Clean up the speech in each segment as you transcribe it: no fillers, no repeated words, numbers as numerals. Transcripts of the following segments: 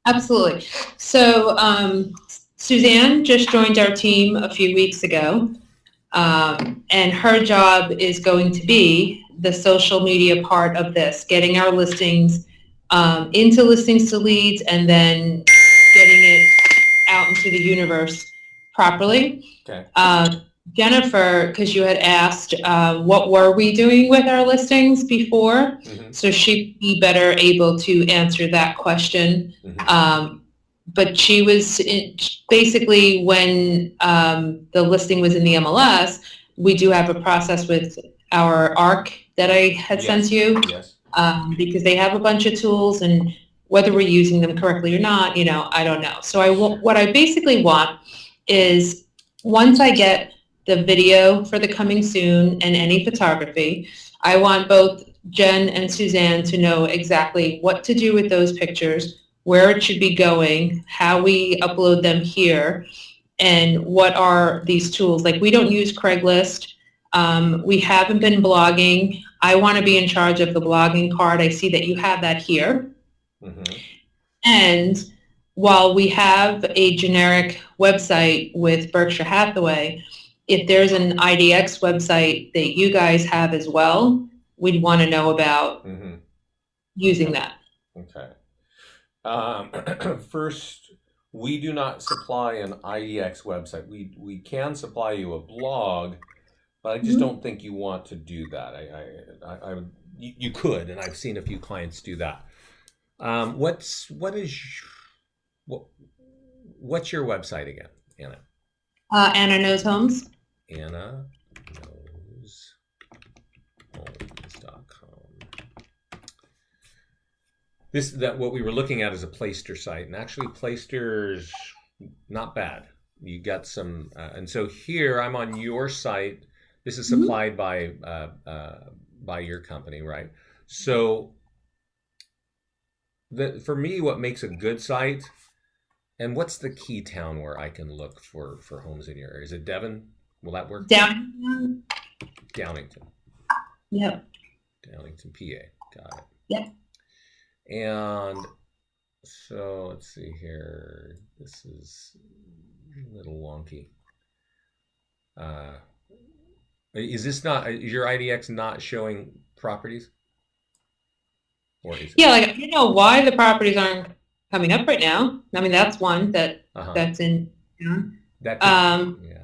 Absolutely. So Suzanne just joined our team a few weeks ago, and her job is going to be the social media part of this, getting our listings into listings to leads, and then getting it out into the universe properly. Okay. Jennifer, because you had asked, what were we doing with our listings before? Mm-hmm. So she'd be better able to answer that question. Mm-hmm. But she was basically when the listing was in the MLS, we do have a process with our ARC that I had sent Yes. you, Yes. because they have a bunch of tools, and whether we're using them correctly or not, I don't know. So Sure. what I basically want is, once I get the video for the coming soon and any photography, I want both Jen and Suzanne to know exactly what to do with those pictures, where it should be going, how we upload them here, and what are these tools. Like, we don't use Craigslist. We haven't been blogging. I want to be in charge of the blogging part. I see that you have that here. Mm-hmm. And while we have a generic website with Berkshire Hathaway, if there's an IDX website that you guys have as well, we'd want to know about Mm-hmm. using Okay. that. Okay. First, we do not supply an IEX website. We can supply you a blog, but I just Mhm. don't think you want to do that. You could, and I've seen a few clients do that. What what's your website again, Anna? Anna Knows Homes. Anna knows homes.com. This that what we were looking at is a Playster site, and actually Playster's not bad. You got some, and so here I'm on your site. This is Mhm. supplied by your company, right? So for me, what makes a good site, and what's the key town where I can look for homes in your area? Is it Devon? Will that work? Down. Downington, Yep. Downington, PA. Got Yep. it. And so let's see here. This is a little wonky. Uh, is this not, is your IDX not showing properties? Or is it? Yeah, like, I don't know why the properties aren't coming up right now. I mean, that's one Uh-huh. that's in town. That could, Um, yeah.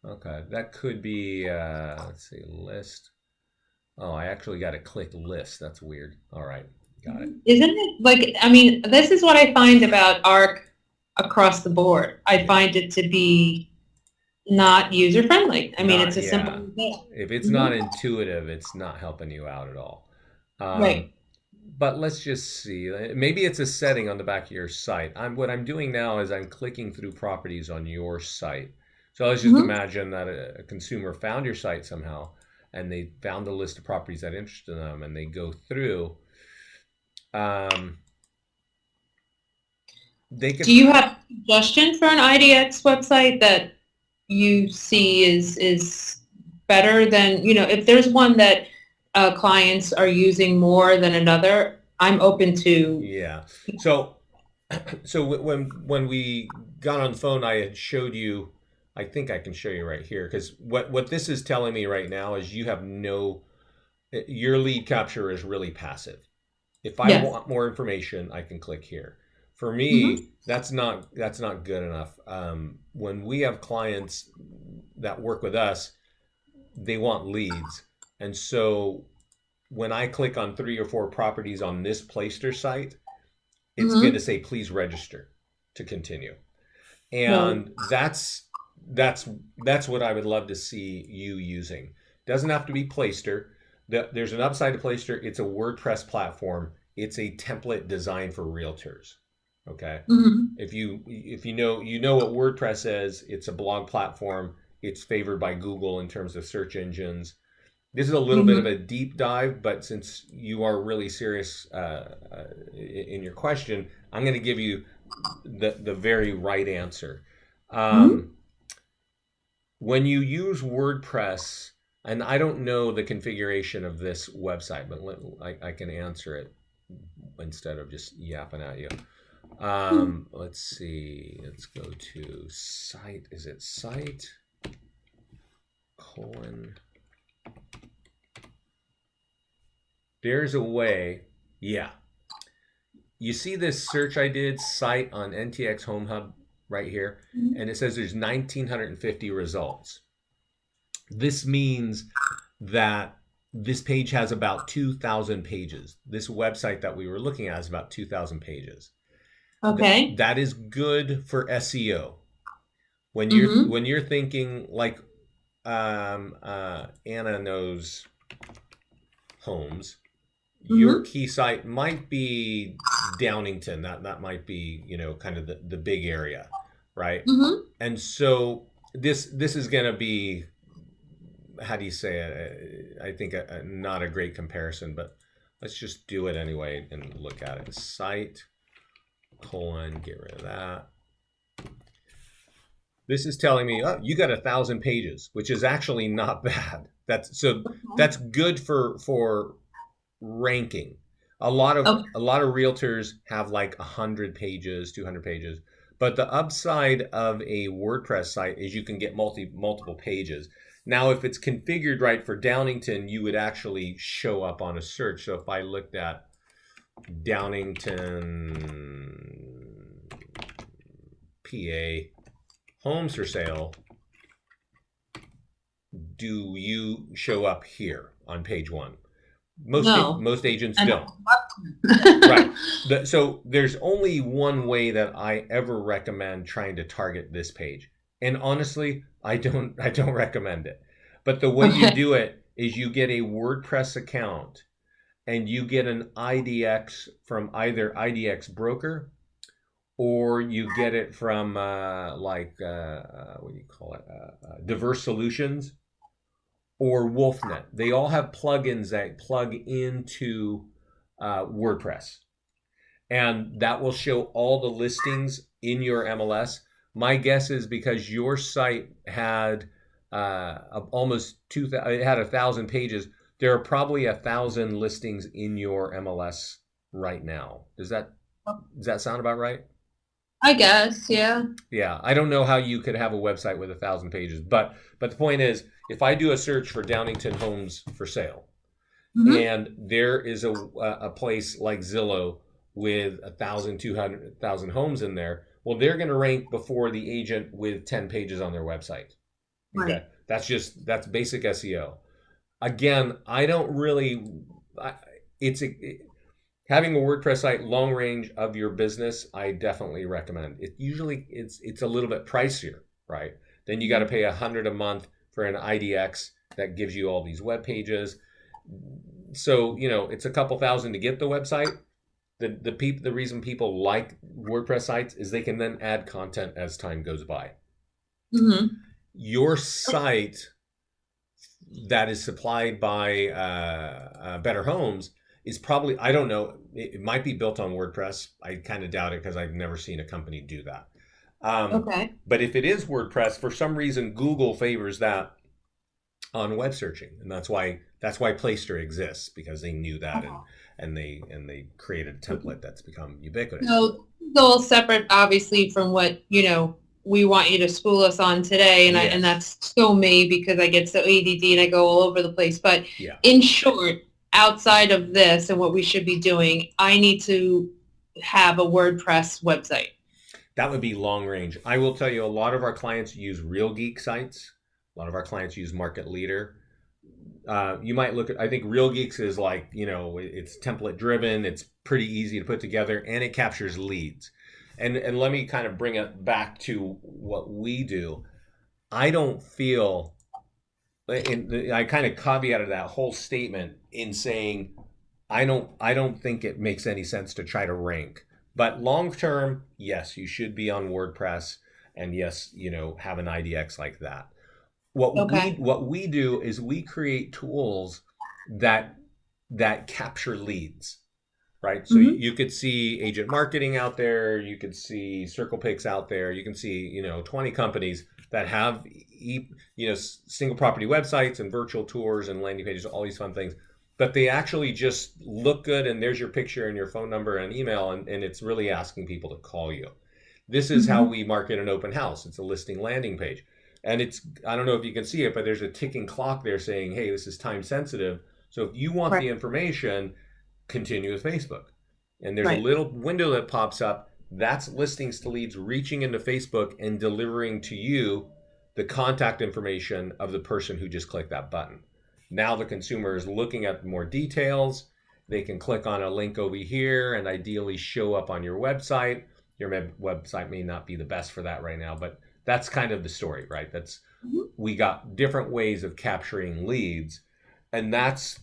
Okay. That could be, let's see, list. Oh, I actually got to click list. That's weird. All right. Got it. isn't it like, I mean, this is what I find about ARC across the board. I Yeah. find it to be not user friendly. I mean, it's Not, a simple yeah. thing. If it's not Mhm. intuitive, it's not helping you out at all. Um, Right. but let's just see. Maybe it's a setting on the back of your site. What I'm doing now is I'm clicking through properties on your site. So let's just Mhm. imagine that a consumer found your site somehow and they found a list of properties that interested them and they go through. Um, they Do could, you have a suggestion for an IDX website that you see is better than, if there's one that clients are using more than another, I'm open to. yeah. So when we got on the phone, I had showed you. I think I can show you right here because what this is telling me right now is you have no. Your lead capture is really passive. If I Yes. want more information, I can click here. For Hmm. me, that's not good enough. When we have clients that work with us, they want leads, and so when I click on 3 or 4 properties on this Playster site, it's going to Hmm. say please register to continue. Right. And that's that's what I would love to see you using. Doesn't have to be Playster. There's an upside to Playster. It's a WordPress platform. It's a template designed for realtors. Okay. Hmm. If you know what WordPress is, it's a blog platform. It's favored by Google in terms of search engines. This is a little bit of Hmm. a deep dive, but since you are really serious in your question, I'm going to give you the very right answer. Hmm. Um, when you use WordPress, and I don't know the configuration of this website, but I can answer it instead of just yapping at you. Let's see. Let's go to site. Is it site colon? There's a way. Yeah. You see this search I did, site on NTX Home Hub right here, and it says there's 1,950 results. This means that this page has about 2,000 pages. This website that we were looking at is about 2,000 pages. Okay. That is good for SEO. Mm-hmm. When you're thinking like Anna knows homes, your Mm-hmm. key site might be Downington. That might be, you know, kind of the big area, right? Mm-hmm. And so this is going to be, how do you say it? I think not a great comparison, but let's just do it anyway and look at it. Site colon, get rid of that. This is telling me, oh, you got 1,000 pages, which is actually not bad. That's good for ranking. Okay. A lot of realtors have like 100 pages, 200 pages. But the upside of a WordPress site is you can get multiple pages. Now, if it's configured right for Downington, you would actually show up on a search. So if I looked at Downington, PA, homes for sale, do you show up here on page one? No. Most agents I don't. know. Right. So there's only one way that I ever recommend trying to target this page. And honestly, I don't recommend it. But the way you Okay. do it is you get a WordPress account and you get an IDX from either IDX broker, or you get it from what do you call it? Diverse Solutions or Wolfnet. They all have plugins that plug into WordPress, and that will show all the listings in your MLS. My guess is because your site had almost it had 1,000 pages. There are probably 1,000 listings in your MLS right now. Does that sound about right? I guess, yeah. Yeah, I don't know how you could have a website with 1,000 pages, but the point is, if I do a search for Downington homes for sale, Mm-hmm. and there is a place like Zillow with 1,000, 200,000 homes in there, well, they're going to rank before the agent with 10 pages on their website. Okay, Right. that's basic SEO. Again, I don't really. It's having a WordPress site long range of your business. I definitely recommend it. Usually, it's a little bit pricier, right? Then you got to pay $100 a month for an IDX that gives you all these web pages. So you know it's a couple thousand to get the website. The reason people like WordPress sites is they can then add content as time goes by. Mm-hmm. Your site that is supplied by Better Homes is probably, I don't know, it might be built on WordPress. I kind of doubt it because I've never seen a company do that. Okay. But if it is WordPress, for some reason Google favors that on web searching, and that's why Playster exists, because they knew that, and they created a template that's become ubiquitous. So it's all separate, obviously, from what, we want you to school us on today, and Yes. that's so me because I get so ADD and I go all over the place. But Yeah. in short, outside of this and what we should be doing, I need to have a WordPress website. That would be long range. I will tell you, a lot of our clients use Real Geek sites. A lot of our clients use Market Leader. You might look at, I think Real Geeks is like, you know, it's template driven, it's pretty easy to put together, and it captures leads. And let me kind of bring it back to what we do. I don't feel, and I kind of caveated that whole statement in saying I don't think it makes any sense to try to rank. But long term, yes, you should be on WordPress, and yes, you know, have an IDX like that. Okay. What we do is we create tools that capture leads, right? So Mm-hmm. you could see agent marketing out there, you could see circle picks out there, you can see, you know, 20 companies that have, you know, single property websites and virtual tours and landing pages, all these fun things. but they actually just look good, and there's your picture and your phone number and email, and it's really asking people to call you. This is how Mm-hmm. we market an open house. It's a listing landing page. And it's, I don't know if you can see it, but there's a ticking clock there saying, hey, this is time sensitive. So if you want Right. the information, continue with Facebook. And there's a Right. little window that pops up. That's listings to leads reaching into Facebook and delivering to you the contact information of the person who just clicked that button. Now the consumer is looking at more details. They can click on a link over here and ideally show up on your website. Your website may not be the best for that right now, but that's kind of the story, right? That's, we got different ways of capturing leads, and that's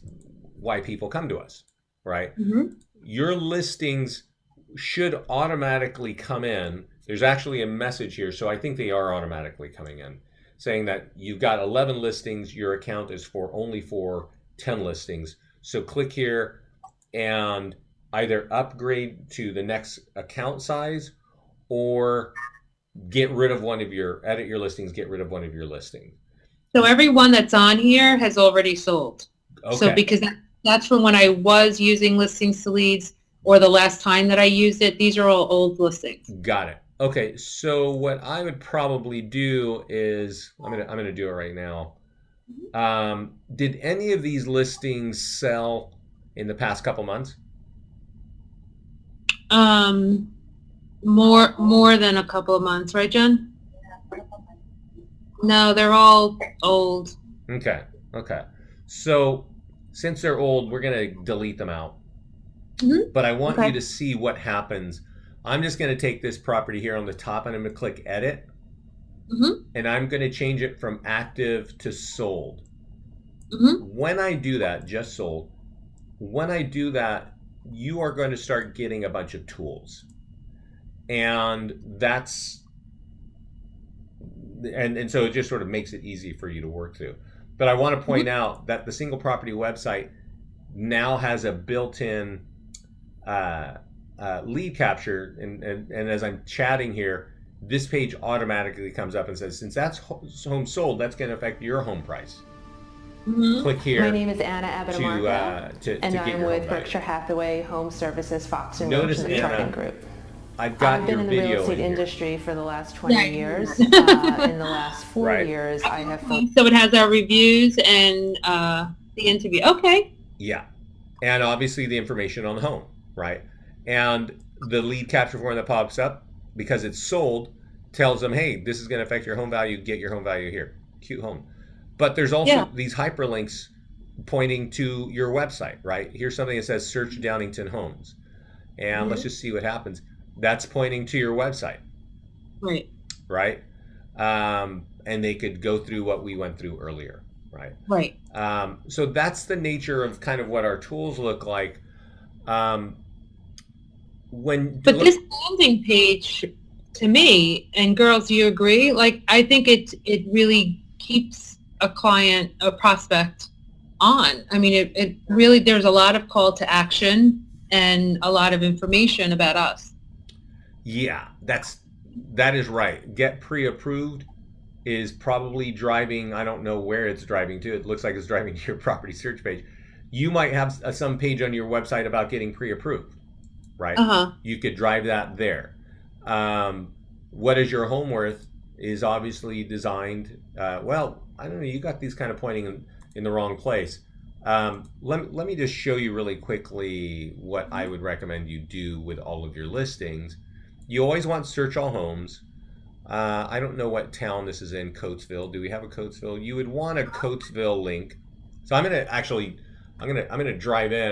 why people come to us, right? Mm-hmm. Your listings should automatically come in. There's actually a message here, so I think they are automatically coming in, saying that you've got 11 listings, your account is for only for 10 listings. So click here and either upgrade to the next account size or get rid of one of your, edit your listings, get rid of one of your listings. So everyone that's on here has already sold. So Okay, because that's from when I was using listings to leads or the last time that I used it. These are all old listings. got it. Okay, so what I would probably do is I'm gonna do it right now. Did any of these listings sell in the past couple months? Um, more than a couple of months, right, Jen? No, they're all old. Okay, okay. So since they're old, we're gonna delete them out. Mm-hmm. But I want you Okay. to see what happens. I'm just gonna take this property here on the top and I'm gonna click edit, Mm-hmm. and I'm gonna change it from active to sold. Mm-hmm. When I do that, just sold, when I do that, you are going to start getting a bunch of tools. And that's, and so it just sort of makes it easy for you to work through. But I want to point Mm-hmm. out that the single property website now has a built-in uh, lead capture, and as I'm chatting here, this page automatically comes up and says, since that's home sold, that's going to affect your home price. Mm-hmm. Click My here name is Anna to Abitamarco, to and get I'm your home with value. Berkshire Hathaway, HomeServices, Fox and Roach, Notice, and the Anna, Charting Group. I've I've got been your in the real video estate in here, industry for the last Yeah, 20 I can hear years. that. In the last 4 right? years, I have focused. So it has our reviews and the interview. Okay. Yeah. And obviously the information on the home, right? And the lead capture form that pops up, because it's sold, tells them, hey, this is going to affect your home value. Get your home value here. Cute home. But there's also Yeah. these hyperlinks pointing to your website, right? Here's something that says search Downington Homes. And let's Mm-hmm. just see what happens. That's pointing to your website, Right. right? And they could go through what we went through earlier, right? Right. So that's the nature of kind of what our tools look like. Um, when But this landing page, to me, and girls, do you agree? Like, I think it really keeps a client, a prospect on. I mean, it really, there's a lot of call to action and a lot of information about us. yeah, that is right. Get pre-approved is probably driving. I don't know where it's driving to. It looks like it's driving to your property search page. You might have some page on your website about getting pre-approved, right? Uh-huh. You could drive that there. What is your home worth is obviously designed. Well, I don't know. You got these kind of pointing in the wrong place. Let me just show you really quickly what I would recommend you do with all of your listings. You always want search all homes. I don't know what town this is in. Coatesville. Do we have a Coatesville? You would want a Coatesville link. So I'm gonna drive in.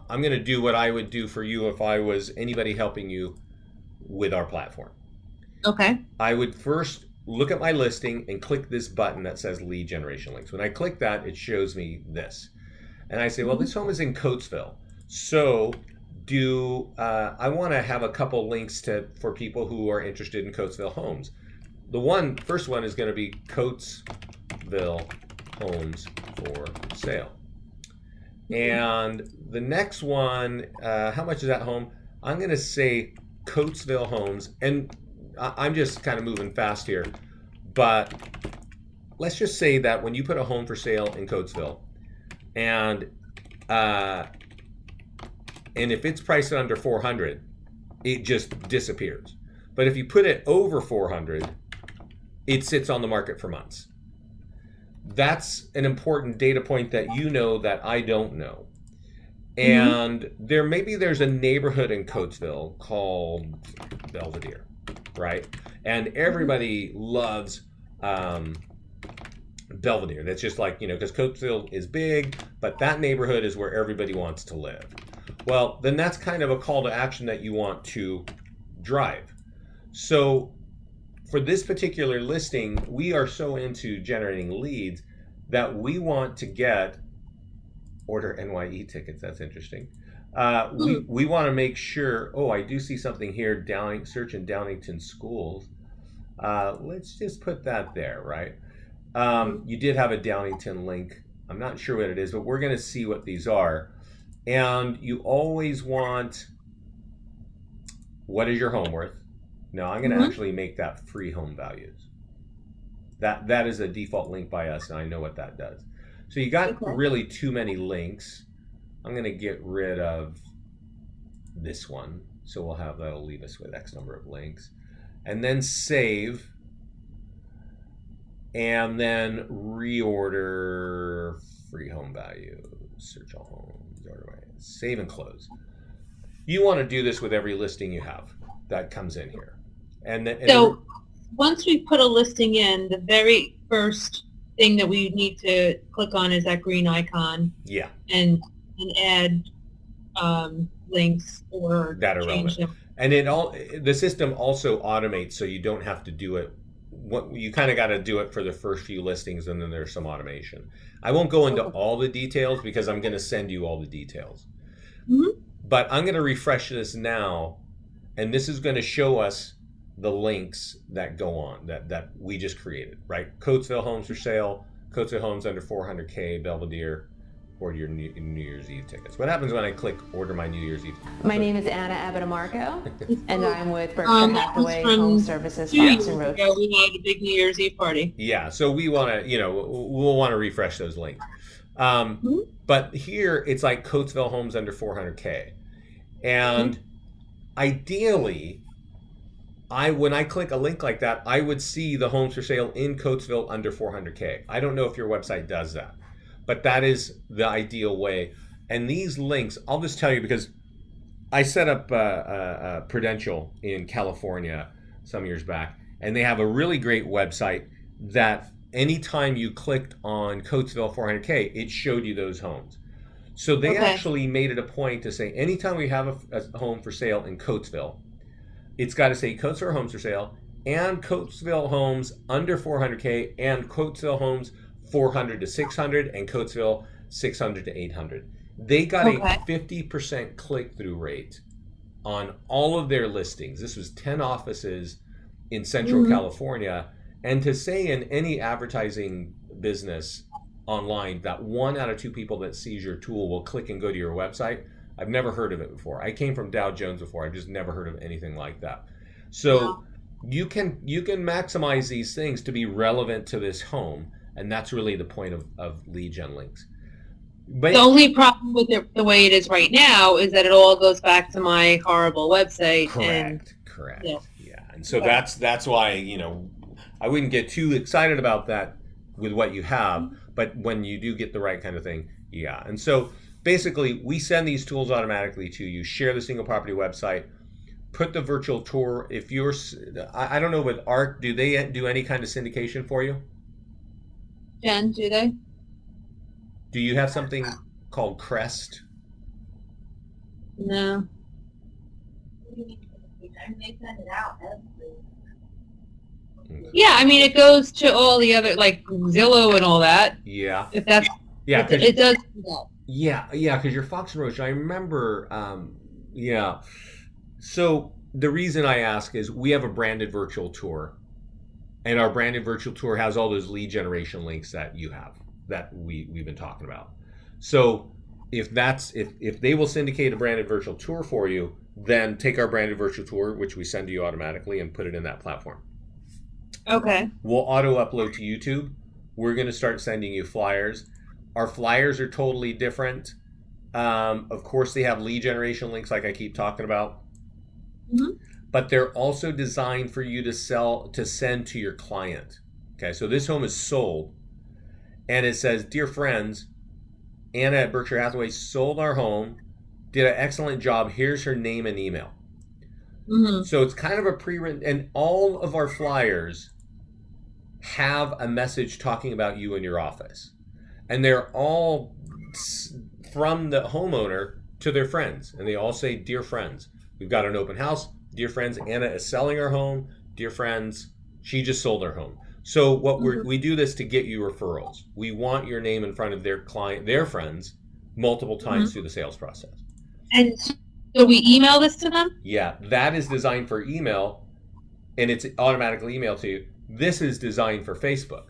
I'm gonna do what I would do for you if I was anybody helping you with our platform. Okay. I would first look at my listing and click this button that says lead generation links. When I click that, it shows me this. And I say, well, this home is in Coatesville. So I want to have a couple links for people who are interested in Coatesville homes. First one is going to be Coatesville homes for sale. And the next one, how much is that home? I'm going to say Coatesville homes. And I'm just kind of moving fast here. But let's just say that when you put a home for sale in Coatesville and and if it's priced under 400, it just disappears. But if you put it over 400, it sits on the market for months. That's an important data point that you know that I don't know. And there's a neighborhood in Coatesville called Belvedere, right? And everybody loves Belvedere. That's just like, because Coatesville is big, but that neighborhood is where everybody wants to live. Well, then that's kind of a call to action that you want to drive. So for this particular listing, we are so into generating leads that we want to get order NYE tickets. That's interesting. We want to make sure. Oh, I do see something here. Search in Downingtown schools. Let's just put that there, right? You did have a Downingtown link. I'm not sure what it is, but we're going to see what these are. And you always want, what is your home worth? Now I'm going to actually make that free home values. That is a default link by us, and I know what that does. So you got really too many links. I'm going to get rid of this one. So that'll leave us with X number of links. And then save. And then reorder free home value. Search all homes. Save and close. You want to do this with every listing you have that comes in here. So once we put a listing in, the very first thing that we need to click on is that green icon. Yeah. And add links or that are change relevant. them. And the system also automates, so you don't have to do it. You kind of got to do it for the first few listings, and then there's some automation. I won't go into all the details because I'm going to send you all the details. But I'm going to refresh this now, and this is going to show us the links that go on that we just created, right? Coatesville homes for sale, Coatesville homes under 400K, Belvedere, order your New Year's Eve tickets. What happens when I click order my New Year's Eve? My name is Anna Abitamarco, and I'm with Berkshire Hathaway HomeServices, Fox and Roach. We had a big New Year's Eve party. Yeah, so we want to, we'll want to refresh those links. But here it's like Coatesville homes under 400K, and ideally, when I click a link like that, I would see the homes for sale in Coatesville under 400K. I don't know if your website does that, but that is the ideal way. And these links, I'll just tell you, because I set up a Prudential in California some years back, and they have a really great website that anytime you clicked on Coatesville 400K, it showed you those homes. So they actually made it a point to say, anytime we have a home for sale in Coatesville, it's got to say Coatesville homes for sale and Coatesville homes under 400K and Coatesville homes 400 to 600 and Coatesville 600 to 800. They got a 50% click-through rate on all of their listings. This was 10 offices in Central California. And to say in any advertising business online that 1 out of 2 people that sees your tool will click and go to your website, I've never heard of it before. I came from Dow Jones before. I've just never heard of anything like that. So you can maximize these things to be relevant to this home, and that's really the point of lead gen links. But the only problem with it, the way it is right now, is that it all goes back to my horrible website. Correct. Yeah. And so that's why, I wouldn't get too excited about that with what you have, but when you do get the right kind of thing, yeah. And so basically, we send these tools automatically to you. Share the single property website. Put the virtual tour. If you're, I don't know, with ARC, do they do any kind of syndication for you? Jen, do they? Do you have something called Crest? No. Yeah, I mean, it goes to all the other, like Zillow and all that. Yeah. If that's, it does do that. Yeah, because you're Fox and Roach. I remember, So the reason I ask is we have a branded virtual tour, and our branded virtual tour has all those lead generation links that you have, that we've been talking about. So if they will syndicate a branded virtual tour for you, then take our branded virtual tour, which we send to you automatically, and put it in that platform. Okay. We'll auto upload to YouTube. We're going to start sending you flyers. Our flyers are totally different. Of course, they have lead generation links like I keep talking about, Mhm. but they're also designed for you to send to your client. Okay, so this home is sold and it says, "Dear friends, Anna at Berkshire Hathaway sold our home, did an excellent job. Here's her name and email." Mhm. So it's kind of a pre-written, and all of our flyers have a message talking about you in your office. And they're all from the homeowner to their friends. And they all say, "Dear friends, we've got an open house. Dear friends, Anna is selling her home. Dear friends, she just sold her home." So Mhm. we do this to get you referrals. We want your name in front of their client, their friends, multiple times Mhm. through the sales process. And so we email this to them? Yeah, that is designed for email, and it's automatically emailed to you. This is designed for Facebook.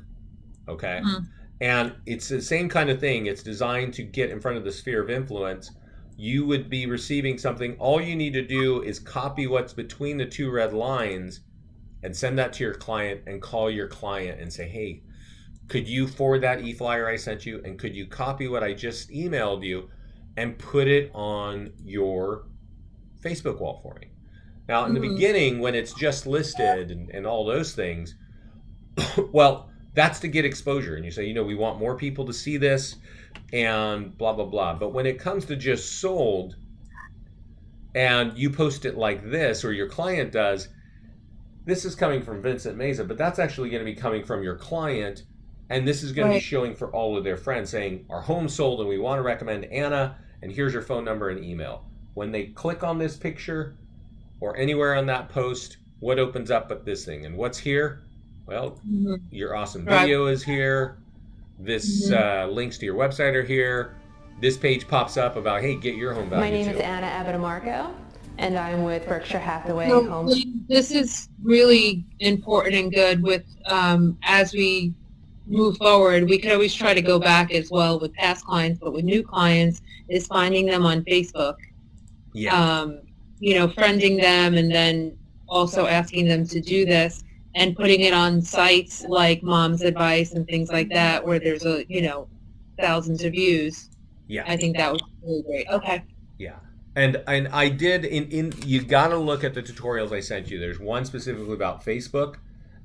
Okay. Mhm. And it's the same kind of thing. It's designed to get in front of the sphere of influence. You would be receiving something. All you need to do is copy what's between the two red lines and send that to your client and call your client and say, "Hey, could you forward that e-flyer I sent you? And could you copy what I just emailed you and put it on your Facebook wall for me?" Now, in the Mhm. beginning, when it's just listed and all those things, well, that's to get exposure. And you say, we want more people to see this and blah, blah, blah. But when it comes to just sold and you post it like this, or your client does, this is coming from Vincent Meza, but that's actually going to be coming from your client. And this is going to be Right. showing for all of their friends saying, "Our home sold and we want to recommend Anna, and here's your phone number and email." When they click on this picture or anywhere on that post, what opens up but this thing? And what's here? Well, Mhm. your awesome Right. video is here. This Mhm. links to your website are here. This page pops up about, hey, get your home My value name is too. Anna Abitamarco, and I'm with Berkshire Hathaway So Homes. this is really important and good with, as we move forward, we could always try to go back as well with past clients, but with new clients is finding them on Facebook, Yeah, um, friending them and then also asking them to do this and putting it on sites like Mom's Advice and things like that where there's thousands of views. yeah, I think that was really great. Okay. yeah. And I did in you got to look at the tutorials I sent you. There's one specifically about Facebook,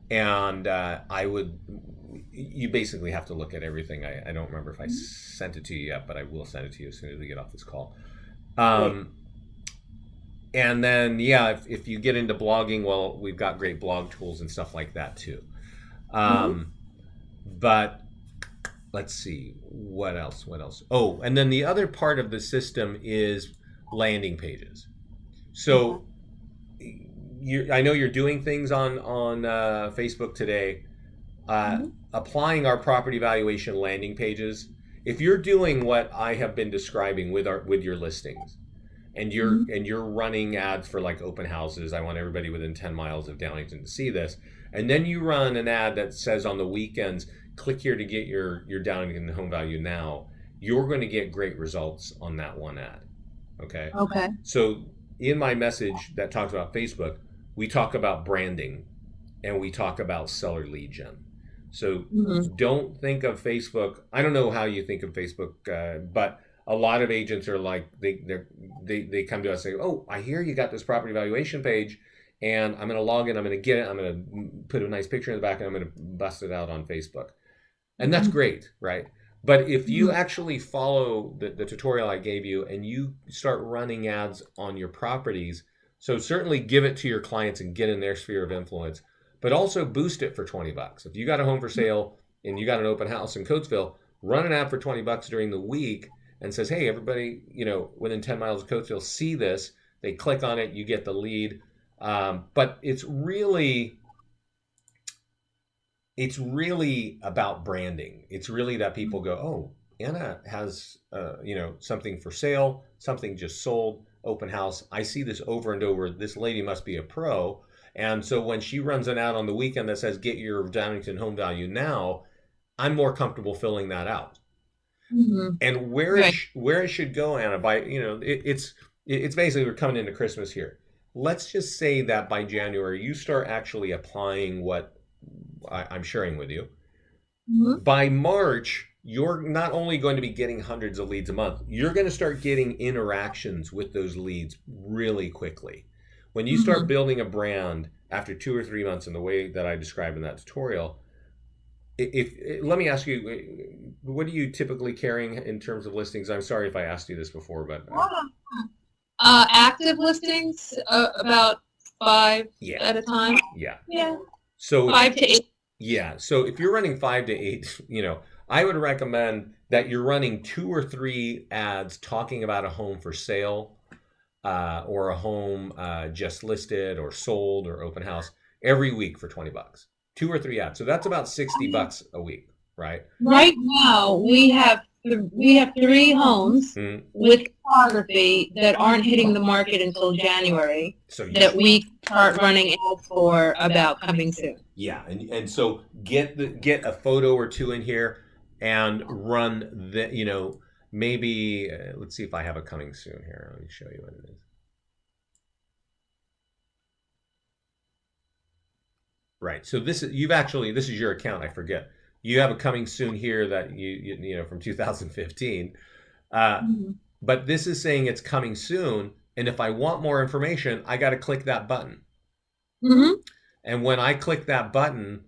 and I would you basically have to look at everything. I don't remember if I sent it to you yet, but I will send it to you as soon as we get off this call. Great. And then, yeah, if you get into blogging, well, we've got great blog tools and stuff like that too. Mhm. Um, but let's see, what else? What else? Oh, and then the other part of the system is landing pages. Okay. So I know you're doing things on Facebook today, Mhm. applying our property valuation landing pages. If you're doing what I have been describing with your listings, Mhm. and you're running ads for like open houses, I want everybody within 10 miles of Downington to see this, and then you run an ad that says on the weekends, click here to get your Downington home value now, you're going to get great results on that one ad. Okay, Okay. so in my message that talks about Facebook, we talk about branding and we talk about seller lead gen. So Mhm. don't think of Facebook. I don't know how you think of Facebook, but a lot of agents are like they come to us and say, "Oh, I hear you got this property valuation page, and I'm going to log in. I'm going to get it. I'm going to put a nice picture in the back, and I'm going to bust it out on Facebook." And that's Mhm. great, right? But if you Mhm. actually follow the tutorial I gave you and you start running ads on your properties, so certainly give it to your clients and get in their sphere of influence, but also boost it for $20. If you got a home for sale and you got an open house in Coatesville, run an ad for $20 during the week and says, "Hey, everybody, within 10 miles of Coatesville, see this." They click on it, you get the lead. But it's really about branding. It's really that people go, "Oh, Anna has something for sale, something just sold, open house. I see this over and over. This lady must be a pro." And so when she runs an ad on the weekend that says, "Get your Downington home value now," I'm more comfortable filling that out. Mhm. And Right. where it should go, Anna, by it's basically we're coming into Christmas here. Let's just say that by January you start actually applying what I'm sharing with you. Mhm. By March, you're not only going to be getting hundreds of leads a month, you're going to start getting interactions with those leads really quickly. When you start building a brand after 2 or 3 months in the way that I described in that tutorial, let me ask you, what are you typically carrying in terms of listings? I'm sorry if I asked you this before, but active listings, about 5 at a time. Yeah. So 5 to 8. Yeah. So if you're running 5 to 8, I would recommend that you're running 2 or 3 ads talking about a home for sale, or a home just listed or sold or open house every week for $20. 2 or 3 ads. So that's about $60 a week, right? Right now, we have 3 homes with photography that aren't hitting the market until January, So that we start running ads for about coming soon. Yeah, and so get a photo or 2 in here and run the, maybe let's see if I have a coming soon here. Let me show you what it is. Right. So this is your account. I forget. You have a coming soon here that you from 2015. But this is saying it's coming soon, and if I want more information, I got to click that button. And when I click that button,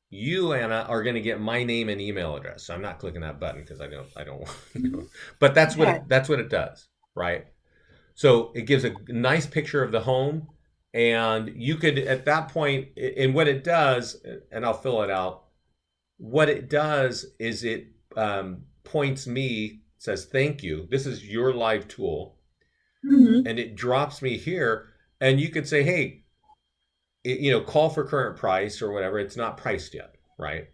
you, Anna, are going to get my name and email address. So I'm not clicking that button because I don't. But that's what it does, right? So it gives a nice picture of the home, and you could at that point, and what it does, and I'll fill it out. What it does is it points me, says thank you. This is your live tool, and it drops me here, and you could say, hey, call for current price or whatever. It's not priced yet, right?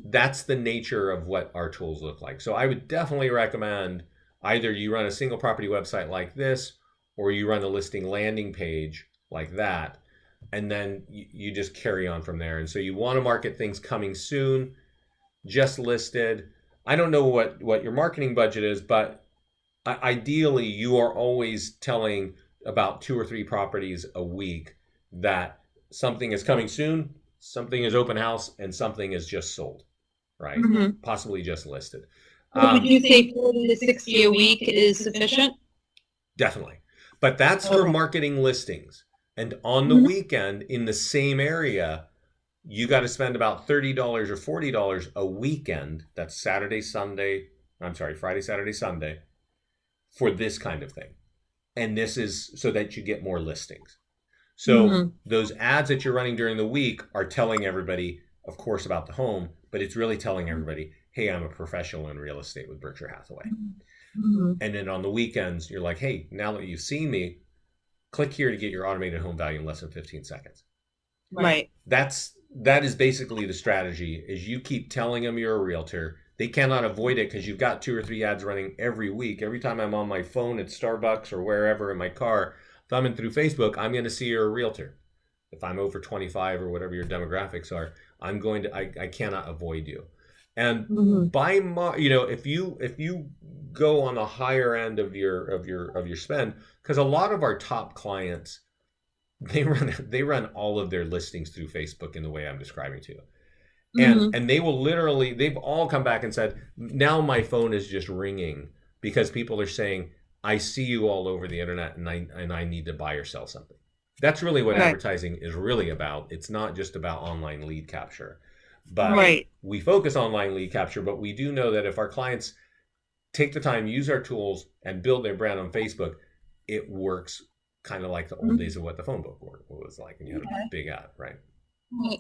That's the nature of what our tools look like. So I would definitely recommend either you run a single property website like this, or you run a listing landing page like that, and then you just carry on from there. And so you want to market things coming soon, just listed. I don't know what your marketing budget is, but ideally you are always telling about 2 or 3 properties a week that something is coming soon, something is open house, and something is just sold, right? Possibly just listed. Would you say 40 to 60 a week is sufficient? Definitely. But that's for marketing listings. And on the weekend in the same area, you got to spend about $30 or $40 a weekend. That's Friday, Saturday, Sunday, for this kind of thing. And this is so that you get more listings. So those ads that you're running during the week are telling everybody, of course, about the home, but it's really telling everybody, hey, I'm a professional in real estate with Berkshire Hathaway. And then on the weekends, you're like, hey, now that you've seen me, click here to get your automated home value in less than 15 seconds. Right. That is basically the strategy, is you keep telling them you're a realtor. They cannot avoid it because you've got 2 or 3 ads running every week. Every time I'm on my phone at Starbucks or wherever in my car, thumbing through Facebook, I'm going to see you're a realtor. If I'm over 25 or whatever your demographics are, I cannot avoid you. And if you go on the higher end of your spend, because a lot of our top clients, they run all of their listings through Facebook in the way I'm describing to you. And they will literally, they've all come back and said, now my phone is just ringing because people are saying, I see you all over the internet and I need to buy or sell something. That's really what advertising is really about. It's not just about online lead capture. But we focus on online lead capture, but we do know that if our clients take the time, use our tools, and build their brand on Facebook, it works kind of like the old days of what the phone book was like, and you had a big ad, right?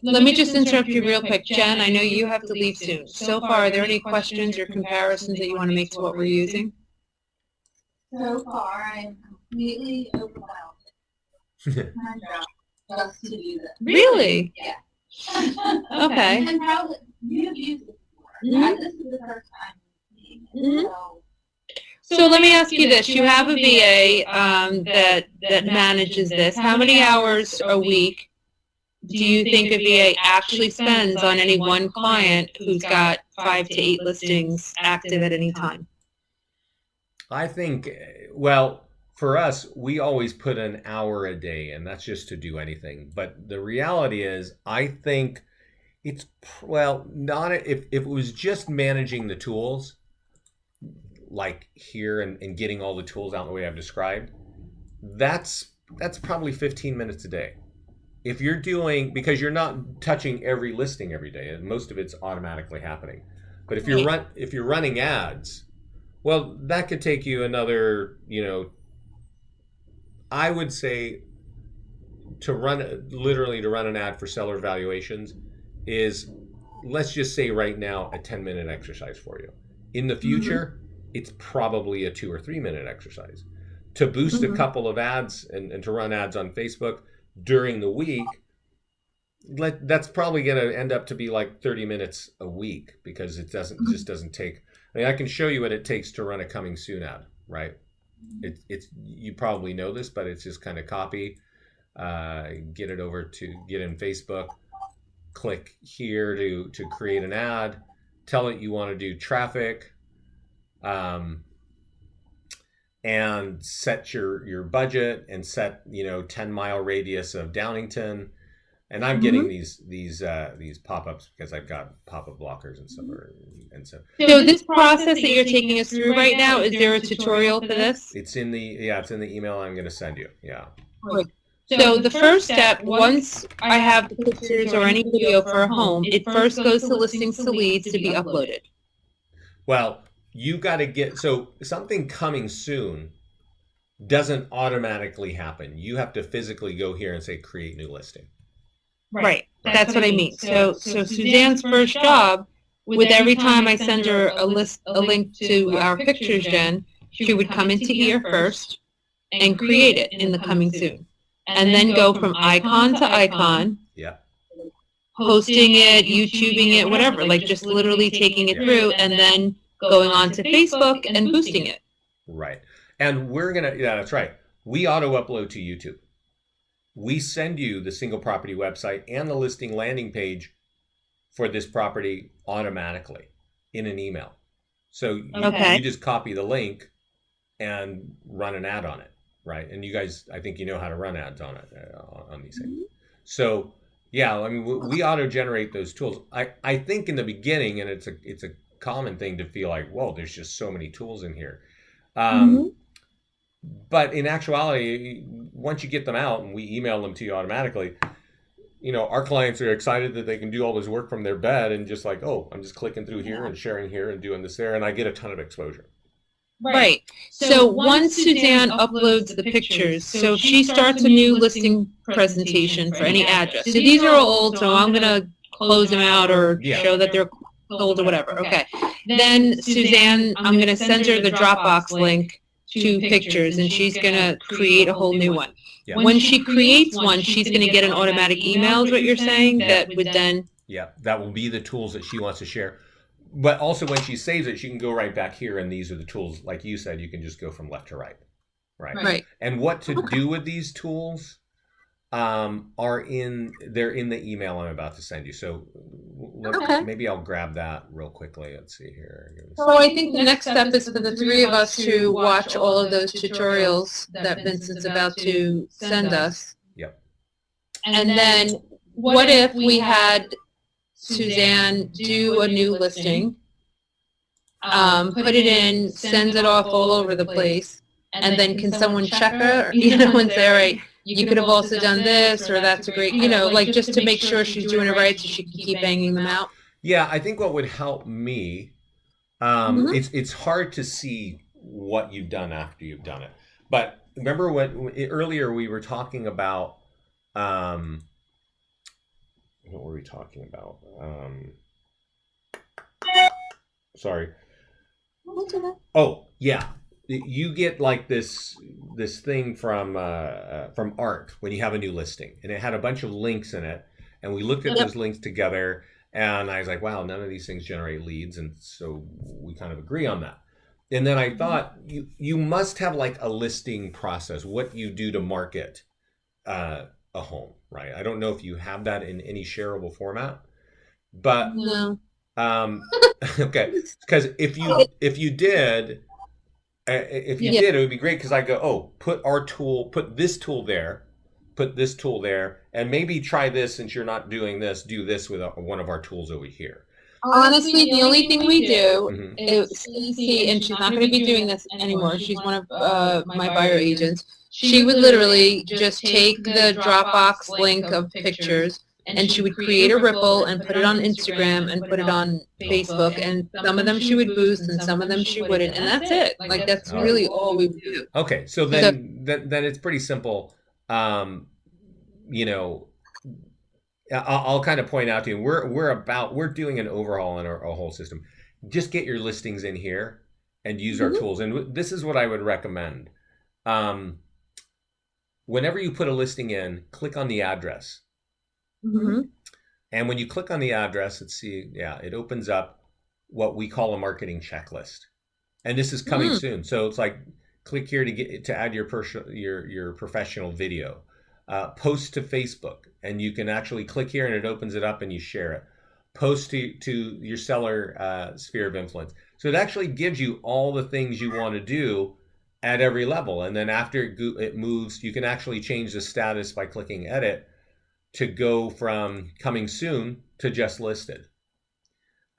Let me just interrupt you real quick. Jen, I know you have to leave soon. So far, are there any questions or comparisons that you want to make to what we're using? So far, I'm completely overwhelmed. Just to do this. Really? Yeah. Okay. And probably you've used it before. This is the first time seeing it. So let me ask you this. You have a VA that manages this. How many hours a week do you think a VA actually spends on any one client who's got 5 to 8 listings active at any time? I think, well, for us, we always put an hour a day, and that's just to do anything. But the reality is, I think well, not if it was just managing the tools, like here and getting all the tools out the way I've described, that's probably 15 minutes a day. If you're doing, because you're not touching every listing every day, and most of it's automatically happening. But if you're running ads, well, that could take you another, I would say to run an ad for seller valuations is, let's just say right now, a 10-minute exercise for you. In the future, it's probably a 2 or 3 minute exercise. To boost a couple of ads and to run ads on Facebook during the week, that's probably going to end up to be like 30 minutes a week, because it just doesn't take. I mean, I can show you what it takes to run a coming soon ad, right? It's you probably know this, but it's just kind of copy, get it over to get in Facebook, click here to create an ad, tell it you want to do traffic, and set your budget and set 10-mile radius of Downington. And I'm getting these pop-ups because I've got pop-up blockers and stuff. So this process that you're taking us through right now, is there a tutorial for this? It's in the email I'm going to send you. Yeah. Right. So the first step, once I have the pictures or any video for a home, it first goes to listings to leads to be uploaded. Well, you got to get, so something coming soon doesn't automatically happen. You have to physically go here and say create new listing. Right. That's what I mean. So Suzanne's first job, with every time I send her a link to our pictures, Jen, she would come into here first and create it in the coming soon. And then go from icon to icon. Yeah. Posting it, YouTubing it, whatever, like just literally taking it through and then going on to Facebook and boosting it. Right. And that's right. We auto upload to YouTube. We send you the single property website and the listing landing page for this property automatically in an email. So you just copy the link and run an ad on it, right? And you guys, I think you know how to run ads on it, on these things. So yeah, I mean, we auto generate those tools. I think in the beginning, and it's a common thing to feel like, whoa, there's just so many tools in here. But in actuality, once you get them out and we email them to you automatically, our clients are excited that they can do all this work from their bed and just like, oh, I'm just clicking through here and sharing here and doing this there, and I get a ton of exposure. Right. So once Suzanne uploads the pictures, so she starts a new listing presentation for any address. So these are all old, so I'm going to close them out or show that they're old or whatever. Okay. Then Suzanne, I'm going to send her the Dropbox link to pictures, and she's going to create a whole new one. Yeah. When she creates one, she's going to get an automatic email, is what you're saying, that would then... Yeah, that will be the tools that she wants to share. But also when she saves it, she can go right back here, and these are the tools, like you said, you can just go from left to right. Right. And what to do with these tools they're in the email I'm about to send you. So maybe I'll grab that real quickly. Let's see here. So I think the next step is for the three of us to watch all of those tutorials that Vincent's about to send us. Yep. And then what if we had Suzanne do a new listing, put it in, sends it off all over the place, and then can someone check her, and say, all right, you could have also done this, or that's a great, like just to make sure she's doing it right so she can keep banging them out? Yeah, I think what would help me, it's hard to see what you've done after you've done it. But remember earlier we were talking about, what were we talking about? Sorry. Oh, yeah. You get like this thing from Art when you have a new listing, and it had a bunch of links in it, and we looked at those links together, and I was like, wow, none of these things generate leads, and so we kind of agree on that. And then I thought you must have like a listing process, what you do to market a home, right? I don't know if you have that in any shareable format, but no. Okay, because if you did. It would be great, because I go, oh, put this tool there, put this tool there, and maybe try this since you're not doing this. Do this with one of our tools over here. Honestly, the only thing we do Mhm. is Stacy, and she's not going to be doing this anymore. She's one of my buyer agents. She would literally just take the Dropbox link of pictures, and she would create a ripple and put it on Instagram and put it on Facebook, and some of them she would boost and some of them she wouldn't, and that's it. Like, that's really all we would do. Okay, so then it's pretty simple. You know, I'll kind of point out to you, we're doing an overhaul in our whole system. Just get your listings in here and use our tools. And this is what I would recommend. Whenever you put a listing in, click on the address. And when you click on the address, let's see, it opens up what we call a marketing checklist. And this is coming soon. So it's like, click here to add your professional video. Post to Facebook, and you can actually click here and it opens it up and you share it. Post to your seller sphere of influence. So it actually gives you all the things you want to do at every level. And then after it moves, you can actually change the status by clicking edit to go from coming soon to just listed.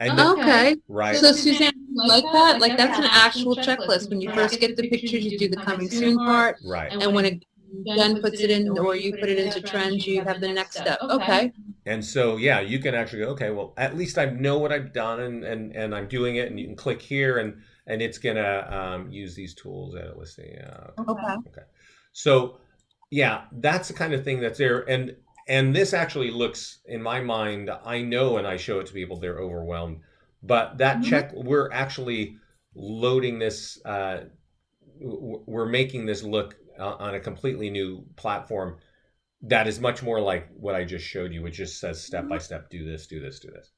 And Okay. Right. So Suzanne, like that? Like, that's an actual checklist. When you first get the pictures, you do the coming soon part. Right. And when Jen puts it in, or you put it into trends, you have the next step. Okay. And so, you can actually go, okay, well, at least I know what I've done and I'm doing it, and you can click here and it's going to use these tools, edit listing. Okay. So, that's the kind of thing that's there. And this actually looks, in my mind, I know when I show it to people, they're overwhelmed. But that we're actually loading this, we're making this look on a completely new platform that is much more like what I just showed you, which just says step by step, do this, do this, do this.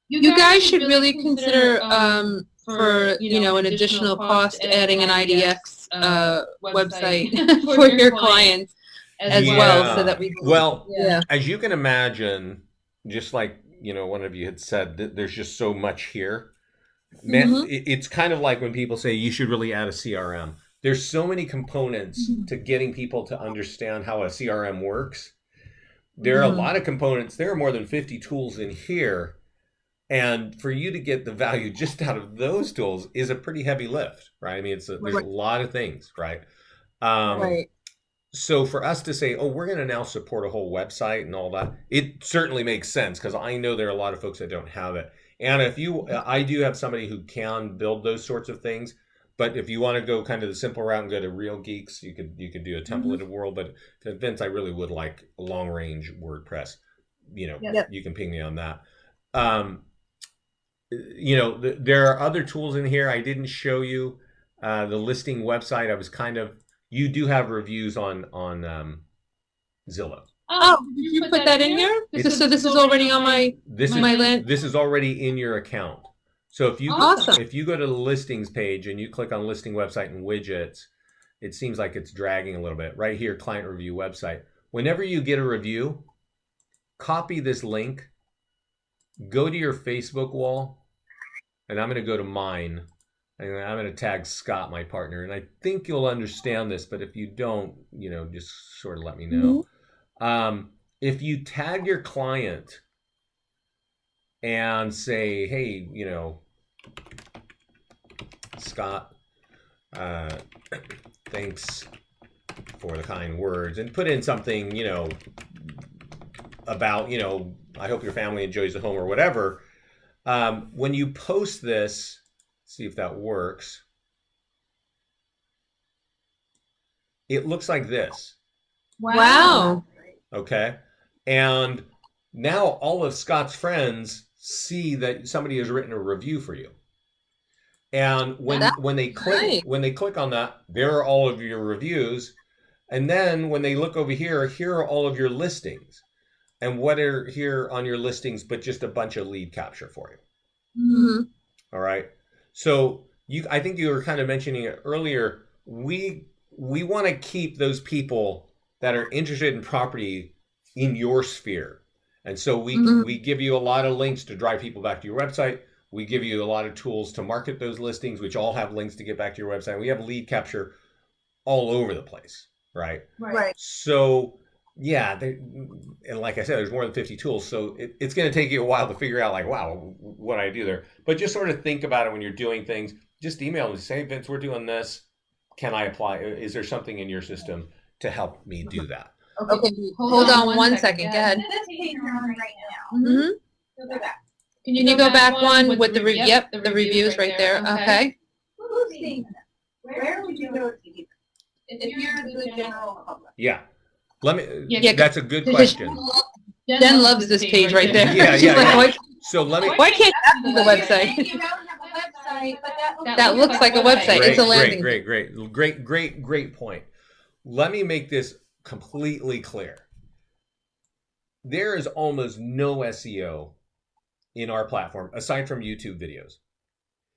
You guys should really consider, for an additional cost, adding an IDX website for your clients as well, so that we can, as you can imagine, just like one of you had said, that there's just so much here. Man, it's kind of like when people say you should really add a CRM. There's so many components to getting people to understand how a CRM works. There are a lot of components. There are more than 50 tools in here. And for you to get the value just out of those tools is a pretty heavy lift, right? I mean, there's a lot of things, right? So for us to say, we're going to now support a whole website and all that, it certainly makes sense, because I know there are a lot of folks that don't have it. And I do have somebody who can build those sorts of things. But if you want to go kind of the simple route and go to Real Geeks, you could do a templated world. But to Vince, I really would like long range WordPress. You can ping me on that. There are other tools in here. I didn't show you the listing website. You do have reviews on Zillow. Oh, did you put that in here? This is already on my land. This is already in your account. So if you go to the listings page and you click on listing website and widgets, it seems like it's dragging a little bit. Right here, client review website. Whenever you get a review, copy this link, go to your Facebook wall, and I'm going to go to mine, and I'm going to tag Scott, my partner. And I think you'll understand this, but if you don't, just sort of let me know. If you tag your client and say, hey, Scott, thanks for the kind words, and put in something, about, I hope your family enjoys the home or whatever. When you post this, see if that works. It looks like this. Wow. Okay. And now all of Scott's friends see that somebody has written a review for you. And when they click on that, there are all of your reviews. And then when they look over here are all of your listings. And what are here on your listings but just a bunch of lead capture for you. All right. So I think you were kind of mentioning it earlier. We want to keep those people that are interested in property in your sphere. And so we give you a lot of links to drive people back to your website. We give you a lot of tools to market those listings, which all have links to get back to your website. We have lead capture all over the place, right? Right. So yeah, and like I said, there's more than 50 tools, so it's going to take you a while to figure out, like, wow, what I do there. But just sort of think about it when you're doing things. Just email them, say, Vince, we're doing this. Can I apply? Is there something in your system to help me do that? Okay, hold on one second. Go ahead. This page you're on right now. Mm-hmm. Go back. Can you go back one with the the reviews right there? Okay. Who's seeing them? Where would you go to see them? If you're the general public. Yeah. Let me. Yeah, that's a good question. Jen loves this page right there. Yeah, She's yeah, like, yeah. So let me. why can't that be the website? You don't have a website, but That looks like a website. Great, It's a landing. Great point. Let me make this completely clear. There is almost no SEO in our platform aside from YouTube videos.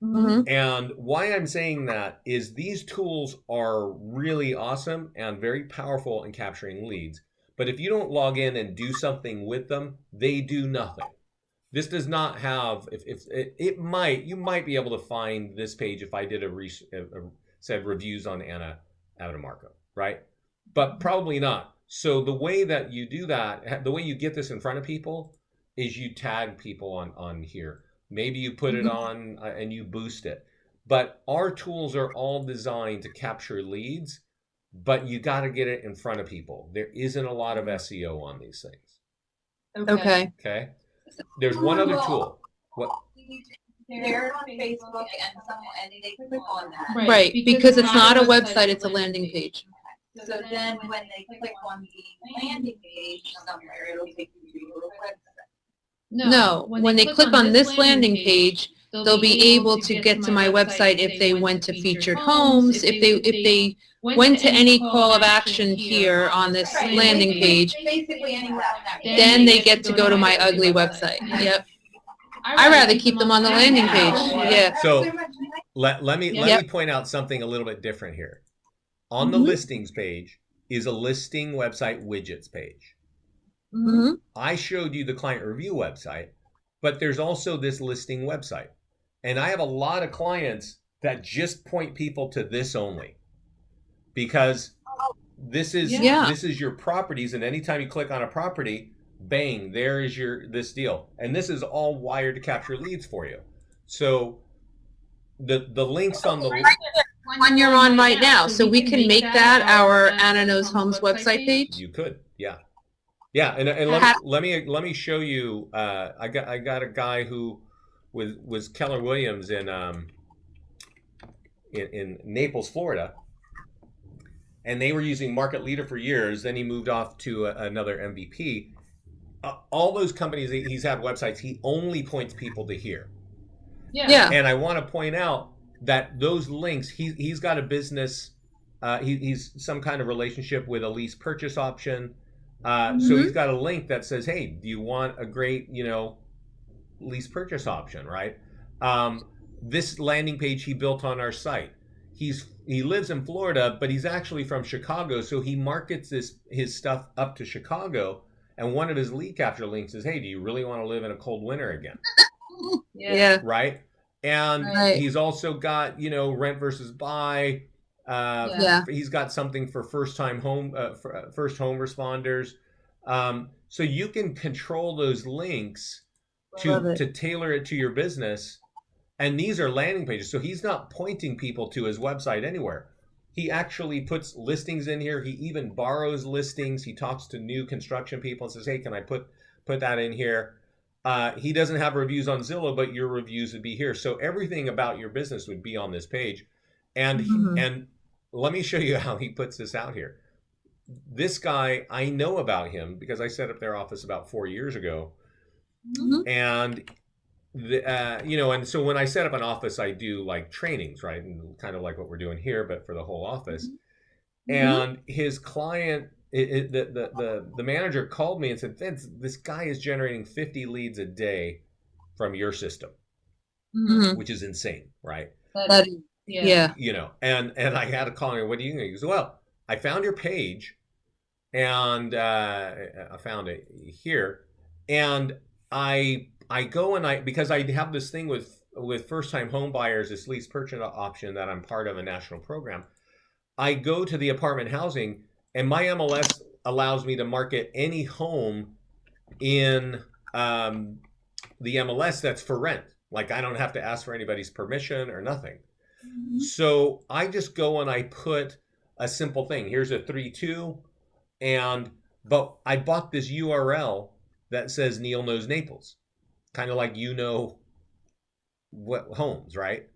Mm-hmm. And why I'm saying that is these tools are really awesome and very powerful in capturing leads. But if you don't log in and do something with them, they do nothing. This does not have, you might be able to find this page if I did said reviews on Anna Abitamarco, right? But probably not. So the way that you do that, the way you get this in front of people is you tag people on here. Maybe you put it on and you boost it. But our tools are all designed to capture leads, but you got to get it in front of people. There isn't a lot of SEO on these things. Okay. Okay. There's one other tool. What? They're on Facebook and they click on that. Right, because it's not a website, it's a landing page. So then when they click on the landing page somewhere, it'll take you to your website. No, when they click on this landing page, they'll be able to get to my website if they went to featured homes, if they went to any call of action here on this landing page, Basically anywhere on that page. then they get to go to my ugly website. Yep. I'd rather keep them on the landing page. Yeah. So let me point out something a little bit different here. On the listings page is a listing website widgets page. Mm-hmm. I showed you the client review website, but there's also this listing website. And I have a lot of clients that just point people to this only. Because this is your properties, and anytime you click on a property, bang, there is this deal. And this is all wired to capture leads for you. So the links on the one you're on right now, so we can make that our Anna Knows Homes website page. You could, yeah. Yeah, and let me show you. I got a guy who was Keller Williams in Naples, Florida, and they were using Market Leader for years. Then he moved off to another MVP. All those companies, he's had websites. He only points people to here. Yeah. And I want to point out that those links, he's got a business. He's some kind of relationship with a lease purchase option. So he's got a link that says, hey, do you want a great, lease purchase option, right? This landing page he built on our site. He lives in Florida, but he's actually from Chicago, so he markets his stuff up to Chicago, and one of his lead capture links is, hey, do you really want to live in a cold winter again? Yeah. Right? And he's also got, rent versus buy. He's got something for first home responders. So you can control those links to tailor it to your business. And these are landing pages. So he's not pointing people to his website anywhere. He actually puts listings in here. He even borrows listings. He talks to new construction people and says, hey, can I put that in here? He doesn't have reviews on Zillow, but your reviews would be here. So everything about your business would be on this page. And and let me show you how he puts this out here. This guy, I know about him because I set up their office about 4 years ago. And and so when I set up an office, I do like trainings, right? And kind of like what we're doing here, but for the whole office. And his client, the manager called me and said, Vince, this guy is generating 50 leads a day from your system, which is insane, right? Yeah. And I had to call him, what do you think? He goes, well, I found your page and I found it here. And I go and because I have this thing with first-time home buyers, this lease purchase option that I'm part of a national program. I go to the apartment housing and my MLS allows me to market any home in the MLS that's for rent. Like I don't have to ask for anybody's permission or nothing. So I just go and I put a simple thing. Here's a 3-2, but I bought this URL that says Neil Knows Naples, kind of like what homes, right?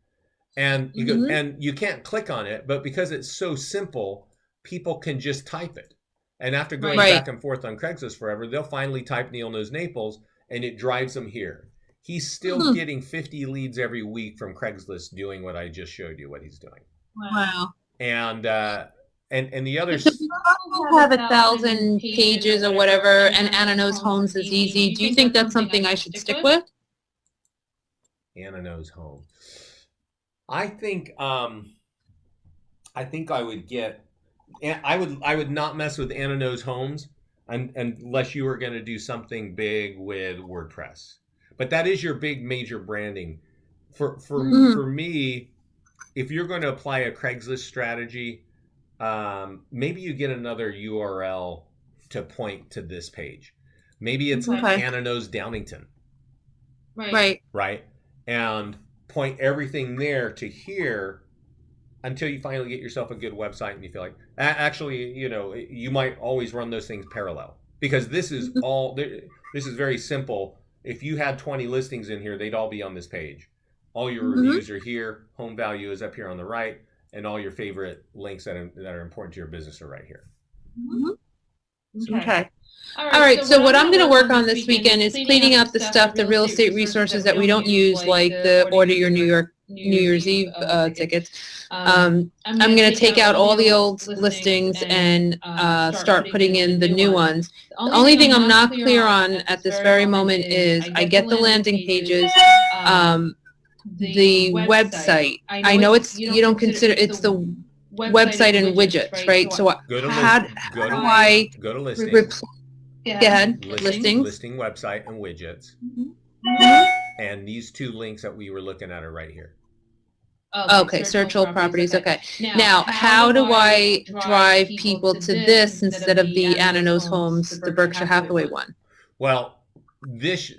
And you go, and you can't click on it, but because it's so simple, people can just type it. And after going back and forth on Craigslist forever, they'll finally type Neil Knows Naples, and it drives them here. He's still getting 50 leads every week from Craigslist doing what I just showed you what he's doing. Wow. And the others have 1,000 pages or whatever, and Anna Knows Homes is easy. Do you think that's something I should stick with? Anna Knows Home. I think I would get. I would not mess with Anna Knows Homes unless you were going to do something big with WordPress. But that is your big major branding. For me, if you're going to apply a Craigslist strategy, maybe you get another URL to point to this page. Maybe it's Anna Knows Downington. Right. And point everything there to here until you finally get yourself a good website and you feel like, actually, you might always run those things parallel, because this is very simple. If you had 20 listings in here, they'd all be on this page. All your reviews are here. Home value is up here on the right. And all your favorite links that are important to your business are right here. Okay. All right. So what I'm going to work on this weekend is cleaning up the stuff, the real estate resources that we don't use, like the Order Your New Year's Eve tickets. I'm going to take out all the old listings and start putting in the new ones. The only thing I'm not clear on at this very moment is I get the landing pages, the website. I know you don't consider it's the website and widgets, right? So how do I go to listings? Go ahead. Listing, website, and widgets. And these two links that we were looking at are right here. Okay, search all properties. Okay. Now, how do I drive people to this instead of the Anna Knows Homes, the Berkshire Hathaway one? Well, this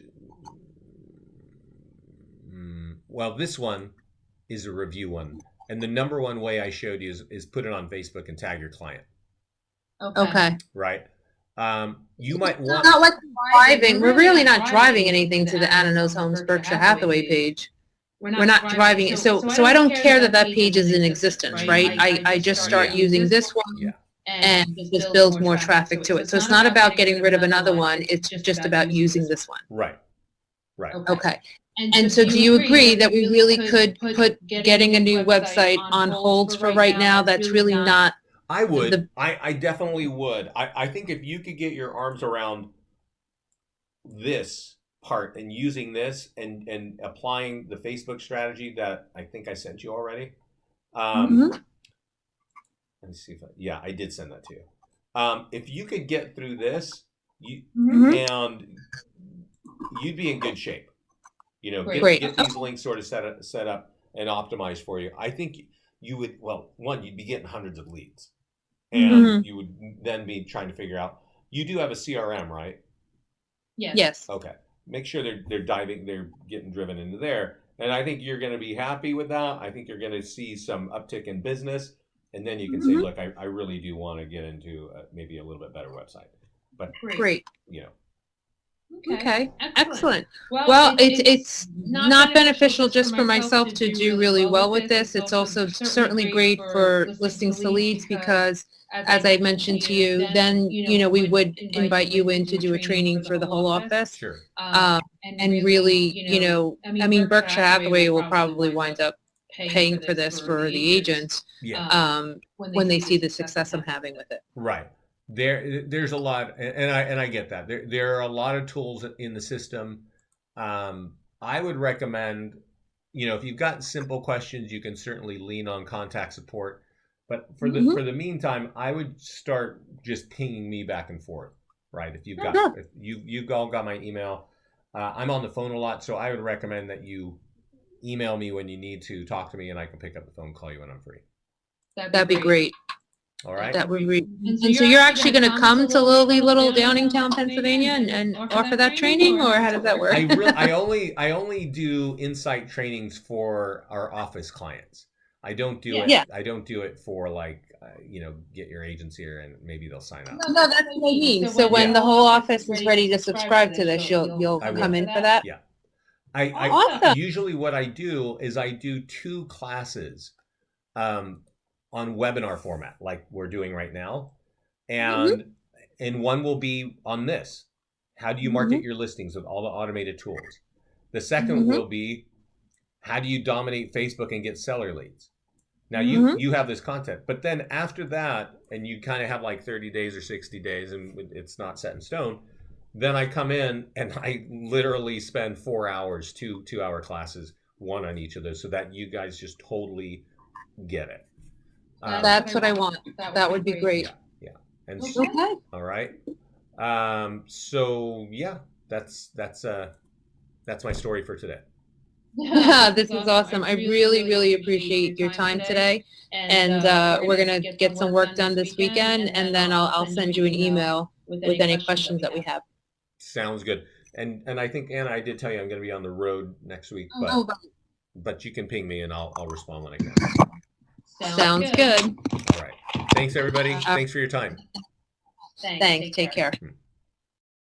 one is a review one. And the number one way I showed you is put it on Facebook and tag your client. Okay. Right. You might want. Not like driving. We're really not driving anything to the Anna Knows Homes Berkshire Hathaway page. We're not driving it. So I don't care that page is in existence, right? I just start using this one and just build more traffic to it. So it's not about getting rid of another one. It's just about using this one. Right. Okay. And so do you agree that we really could put getting a new website on hold for right now? That's really not. I would. I definitely would. I think if you could get your arms around this part and using this and applying the Facebook strategy that I think I sent you already. Let me see if I did send that to you. If you could get through this, and you'd be in good shape. Get these links sort of set up and optimized for you. I think you would, you'd be getting hundreds of leads. And you would then be trying to figure out, you do have a CRM, right? Yes. Okay. Make sure they're getting driven into there. And I think you're going to be happy with that. I think you're going to see some uptick in business. And then you can say, look, I really do want to get into maybe a little bit better website. But great. Okay. Excellent. Well, Well, it's not beneficial just for myself to do really well with this. It's also certainly great for listings to leads because, as I mentioned to you, then, we would invite you in to do a training for the whole office. Sure. And really, Berkshire Hathaway will probably wind up paying for this for the agents when they see the success I'm having with it. Right. There's a lot, and I get that. There are a lot of tools in the system. I would recommend, if you've got simple questions, you can certainly lean on contact support. But for the meantime, I would start just pinging me back and forth. Right? If you've all got my email, I'm on the phone a lot, so I would recommend that you email me when you need to talk to me, and I can pick up the phone, call you when I'm free. That'd be great. All right. That would be, and so you're actually going to come to lowly little Downingtown, Pennsylvania, and offer that training, or how does that work? I only do insight trainings for our office clients. I don't do it. Yeah. I don't do it for like get your agents here and maybe they'll sign up. No, that's what I mean. So when the whole office is ready to subscribe to this, you'll come in for that. Yeah. Awesome. Usually what I do is I do 2 classes on webinar format like we're doing right now. And one will be on this. How do you market your listings with all the automated tools? The second will be how do you dominate Facebook and get seller leads? Now you have this content, but then after that, and you kind of have like 30 days or 60 days and it's not set in stone, then I come in and I literally spend 4 hours, 2-hour classes, one on each of those so that you guys just totally get it. That's what I want. That would be great. Yeah. And Okay. All right. So yeah, that's my story for today. Yeah, this is awesome. I really, really appreciate your time today. And we're going to get some work done this weekend, and then I'll send you an email with any questions that we have. Sounds good. And I think, Anna, I did tell you I'm going to be on the road next week, but you can ping me and I'll respond when I can. Sounds good. All right. Thanks, everybody. Thanks for your time. Thanks. Take care.